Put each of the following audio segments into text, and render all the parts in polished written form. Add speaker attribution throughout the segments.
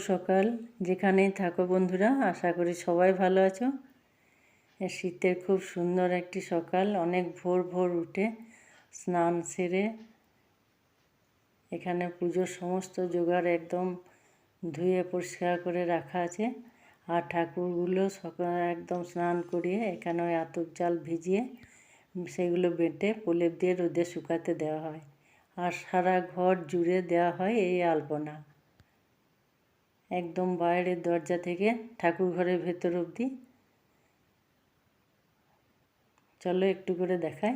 Speaker 1: সকাল, যেখানেই থাকো বন্ধুরা, আশা করি সবাই ভালো আছো। শীতের খুব সুন্দর একটি সকাল, অনেক ভোর ভোর উঠে স্নান সেরে এখানে পুজোর সমস্ত জোগাড় একদম ধুয়ে পরিষ্কার করে রাখা আছে। আর ঠাকুরগুলো সকাল একদম স্নান করিয়ে এখানে ওই আতপ চাল ভিজিয়ে সেগুলো বেটে প্রলেপ দিয়ে রোদে শুকাতে দেওয়া হয়। আর সারা ঘর জুড়ে দেওয়া হয় এই আলপনা, একদম বাইরের দরজা থেকে ঠাকুর ঘরের ভেতর অবধি। চলো একটু করে দেখাই।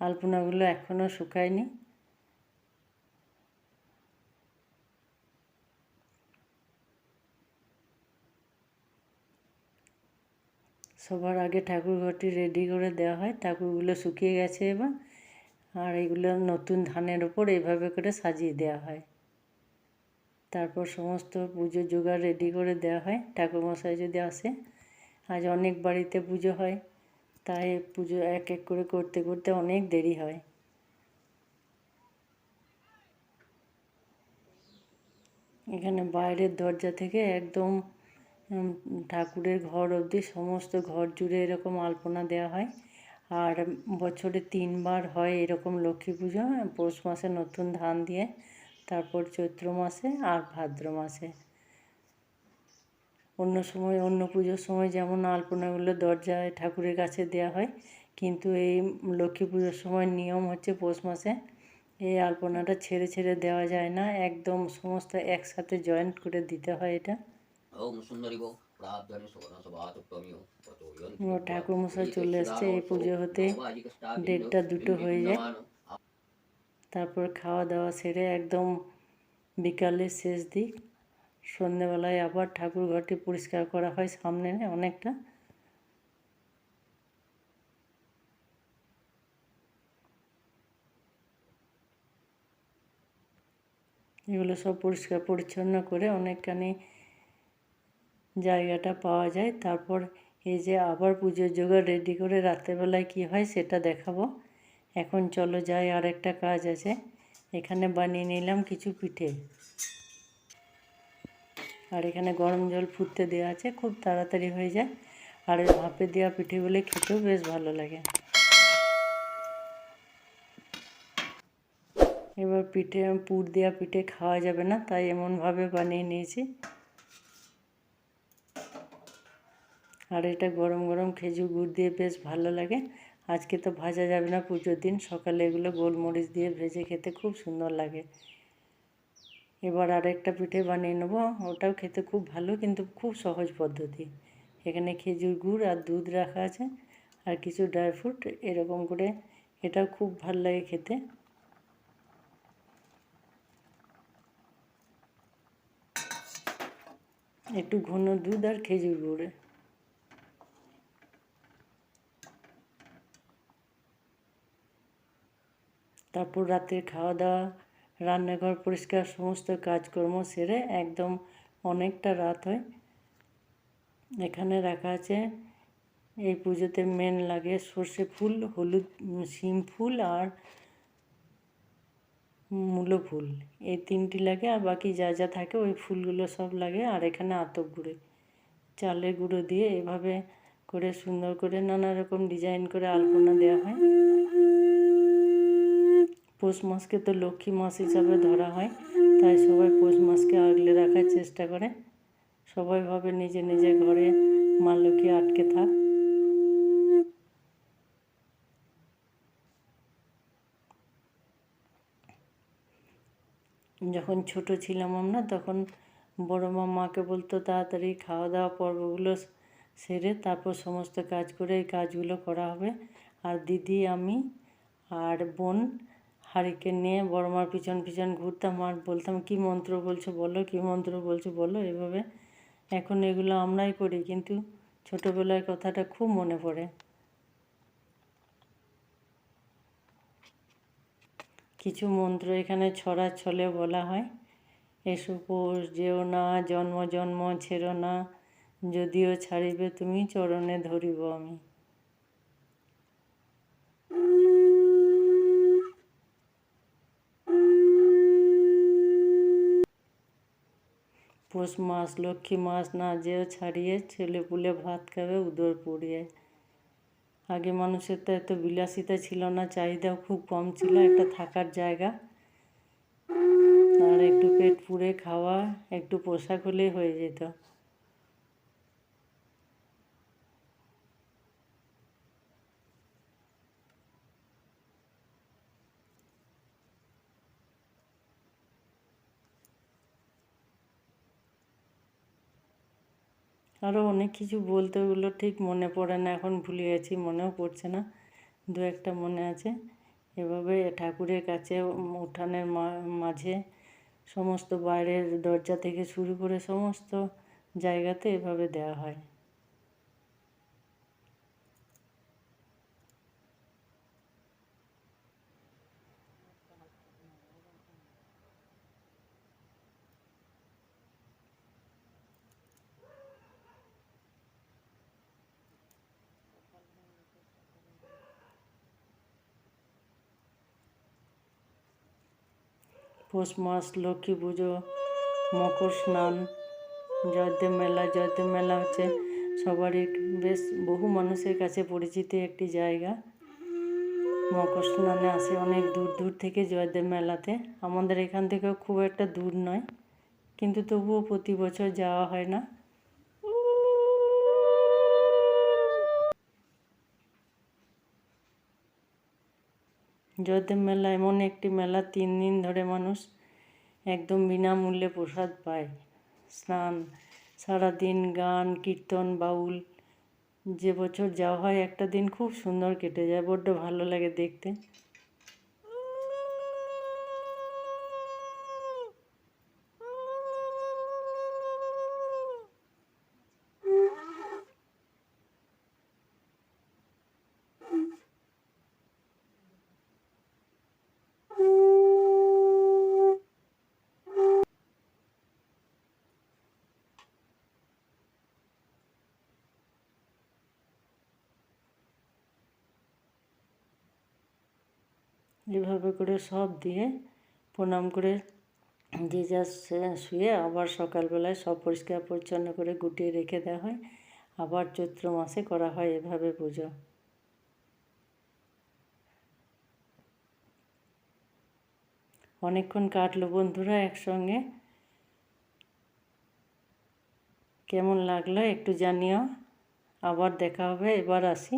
Speaker 1: আলপনাগুলো এখনও শুকায়নি। সবার আগে ঠাকুর ঘরটি রেডি করে দেওয়া হয়। ঠাকুরগুলো শুকিয়ে গেছে এবার, আর এগুলো নতুন ধানের ওপর এইভাবে করে সাজিয়ে দেওয়া হয়। তারপর সমস্ত পুজোর জোগাড় রেডি করে দেওয়া হয়। ঠাকুরমশাই যদি আসে, আজ অনেক বাড়িতে পুজো হয়, তাই পুজো এক এক করে করতে করতে অনেক দেরি হয়। এখানে বাইরের দরজা থেকে একদম ঠাকুরের ঘর অবধি সমস্ত ঘর জুড়ে এরকম আলপনা দেওয়া হয়। আর বছরে 3বার হয় এরকম লক্ষ্মী পুজো, পৌষ মাসে নতুন ধান দিয়ে, তারপর চৈত্র মাসে আর ভাদ্র মাসে। অন্য সময় অন্য পুজোর সময় যেমন আলপনাগুলো দরজায় ঠাকুরের কাছে দেওয়া হয়, কিন্তু এই লক্ষ্মী পুজোর সময় নিয়ম হচ্ছে পৌষ মাসে এই আলপনাটা ছেড়ে ছেড়ে দেওয়া যায় না, একদম সমস্ত একসাথে জয়েন্ট করে দিতে হয়। এটা ঠাকুরমশাই চলে আসছে। এই পুজো হতে 1:30-2 হয়ে যায়। তারপর খাওয়া দাওয়া সেরে একদম বিকালের শেষ দিক, সন্ধ্যেবেলায় আবার ঠাকুর ঘরটি পরিষ্কার করা হয় সামনে অনেকটা। এগুলো সব পরিষ্কার পরিচ্ছন্ন করে অনেকখানি জায়গাটা পাওয়া যায়। তারপর এই যে আবার পুজোর জোগাড় রেডি করে রাত্রেবেলায় কী হয় সেটা দেখাবো। এখন চলো যাই, আর একটা কাজ আছে। এখানে বানিয়ে নিলাম কিছু পিঠে, আর এখানে গরম জল ফুটতে দেওয়া আছে, খুব তাড়াতাড়ি হয়ে যায়। আর এই ভাপে দেওয়া পিঠেগুলো খেতেও বেশ ভালো লাগে। এবার পুর দেওয়া পিঠে খাওয়া যাবে না, তাই এমনভাবে বানিয়ে নিয়েছি। আর এটা গরম গরম খেজুর গুড় দিয়ে বেশ ভালো লাগে। আজকে তো ভাজা যাবে না পুজোর দিন, সকালে এগুলো গোলমরিচ দিয়ে ভেজে খেতে খুব সুন্দর লাগে। এবার আরেকটা পিঠে বানিয়ে নেবো, ওটাও খেতে খুব ভালো, কিন্তু খুব সহজ পদ্ধতি। এখানে খেজুর গুড় আর দুধ রাখা আছে, আর কিছু ড্রাই ফ্রুট এরকম করে। এটাও খুব ভালো লাগে খেতে। একটু ঘন দুধ আর খেজুর গুড়ে। তারপর রাতের খাওয়া দাওয়া, রান্নাঘর পরিষ্কার, সমস্ত কাজকর্ম সেরে একদম অনেকটা রাত হয়। এখানে রাখা আছে, এই পুজোতে মেন লাগে সর্ষে ফুল, হলুদ শিম ফুল আর মূলো ফুল, এই 3টি লাগে। আর বাকি যা যা থাকে ওই ফুলগুলো সব লাগে। আর এখানে আতপ গুঁড়ো, চালের গুঁড়ো দিয়ে এভাবে করে সুন্দর করে নানা রকম ডিজাইন করে আলপনা দেওয়া হয়। পৌষ মাসকে তো লক্ষ্মী মাস হিসাবে ধরা হয়, তাই সবাই পৌষ মাসকে আগলে রাখার চেষ্টা করে। সবাই ভাবে নিজে নিজে ঘরে মা লক্ষ্মী আটকে থাক। যখন ছোট ছিলাম আমরা, তখন বড় মাকে বলতো তাড়াতাড়ি খাওয়া দাওয়া পর্বগুলো সেরে তারপর সমস্ত কাজ করে এই কাজগুলো করা হবে। আর দিদি, আমি আর বোন হারিকেন নিয়ে বড় মার পিছন পিছন ঘুরতাম আর বলতাম, কি মন্ত্র বলছো বলো, কি মন্ত্র বলছো বলো, এভাবে। এখন এগুলো আমরাই করি, কিন্তু ছোটোবেলার কথাটা খুব মনে পড়ে। কিছু মন্ত্র এখানে ছড়ার ছলে বলা হয়। এসো পৌষ যেও না, জন্ম জন্ম ছেড়ো না, যদিও ছাড়িবে তুমি চরণে ধরিব আমি। পৌষ মাস, লক্ষ্মী মাস না যেও ছাড়িয়ে, ছেলে পুলে ভাত খাবে উদর পুড়িয়ে। আগে মানুষের তো এত বিলাসিতা ছিল না, চাহিদাও খুব কম ছিল, একটা থাকার জায়গা আর একটু পেট পুড়ে খাওয়া, একটু পোশাক হলেই হয়ে যেত। আরও অনেক কিছু বলতে, ওগুলো ঠিক মনে পড়ে না, এখন ভুলে গেছি, মনেও পড়ছে না, দু একটা মনে আছে। এভাবে ঠাকুরের কাছে উঠানের মাঝে সমস্ত বাইরের দরজা থেকে শুরু করে সমস্ত জায়গাতে এভাবে দেওয়া হয়। পৌষ মাস, লক্ষ্মী পুজো, মকর স্নান, জয়দেব মেলা। জয়দেব মেলা হচ্ছে সবারই বেশ বহু মানুষের কাছে পরিচিত একটি জায়গা। মকর স্নানে আসে অনেক দূর দূর থেকে জয়দেব মেলাতে। আমাদের এখান থেকেও খুব একটা দূর নয়, কিন্তু তবুও প্রতি বছর যাওয়া হয় না। জয়দেব মেলা এমন একটি মেলা, 3 দিন ধরে মানুষ একদম বিনামূল্যে প্রসাদ পায়। স্নান, সারাদিন গান, কীর্তন, বাউল। যে বছর যাওয়া হয় একটা দিন খুব সুন্দর কেটে যায়, বড্ড ভালো লাগে দেখতে। এভাবে করে সব দিয়ে প্রণাম করে যে যা শুয়ে আবার সকালবেলায় সব পরিষ্কার পরিচ্ছন্ন করে গুটিয়ে রেখে দেওয়া হয়। আবার চৈত্র মাসে করা হয় এভাবে পুজো। অনেকক্ষণ কাটলো বন্ধুরা একসঙ্গে, কেমন লাগলো একটু জানিও। আবার দেখা হবে, এবার আসি।